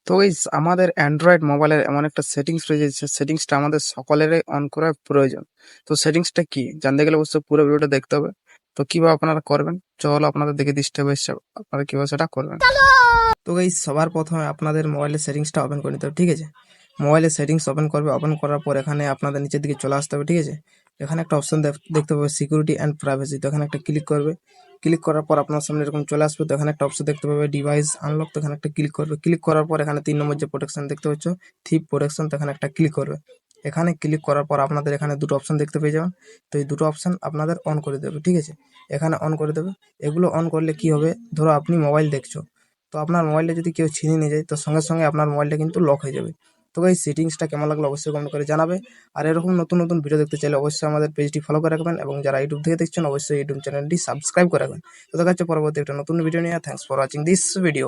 তো গাইস আমাদের অ্যান্ড্রয়েড মোবাইলের এমন একটা সেটিংস রয়েছে যে সেটিংসটা আমাদের সকলেরই অন করা প্রয়োজন। তো সেটিংসটা কি জানতে গেলে অবশ্যই পুরো ভিডিওটা দেখতে হবে। তো কিভাবে আপনারা করবেন চলো আপনাদের দেখে দিই স্টেপ বাই স্টেপ আপনারা কিভাবে সেটা করবেন। তো গাইস সবার প্রথমে আপনাদের মোবাইলের সেটিংসটা ওপেন করে নিতে হবে, ঠিক আছে। মোবাইলের সেটিংস ওপেন করবে, ওপেন করার পর এখানে আপনাদের নিচের দিকে চলে আসতে হবে, ঠিক আছে। এখানে একটা অপশন দেখতে পাবে সিকিউরিটি অ্যান্ড প্রাইভেসি, তো এখানে একটা ক্লিক করবে। ক্লিক করার পর আপনার সামনে এরকম চলে আসবে, তো এখানে একটা অপশন দেখতে পাবে ডিভাইস আনলক, তো এখানে একটা ক্লিক করবে। ক্লিক করার পর এখানে 3 নম্বর যে প্রোটেকশন দেখতে পাচ্ছ থিপ প্রোটেকশন, তো এখানে একটা ক্লিক করবে। এখানে ক্লিক করার পর আপনাদের এখানে দুটো অপশন দেখতে পেয়ে যাবেন, তো এই দুটো অপশন আপনাদের অন করে দেবে, ঠিক আছে। এখানে অন করে দেবে। এগুলো অন করলে কি হবে, ধরো আপনি মোবাইল দেখছো, তো আপনার মোবাইলটা যদি কেউ ছিনিয়ে নিয়ে যায় তো সঙ্গে সঙ্গে আপনার মোবাইলটা কিন্তু লক হয়ে যাবে। তো এই সেটিংসটা কেমন লাগলো অবশ্যই কমেন্ট করে জানাবে। আর এরকম নতুন নতুন ভিডিও দেখতে চাইলে অবশ্যই আমাদের পেজটি ফলো করে রাখবেন, এবং যারা ইউটিউব থেকে দেখছেন অবশ্যই ইউটিউব চ্যানেলটি সাবস্ক্রাইব করে রাখবেন। তো দেখা হচ্ছে পরবর্তী একটা নতুন ভিডিও নিয়ে। Thanks for watching this video.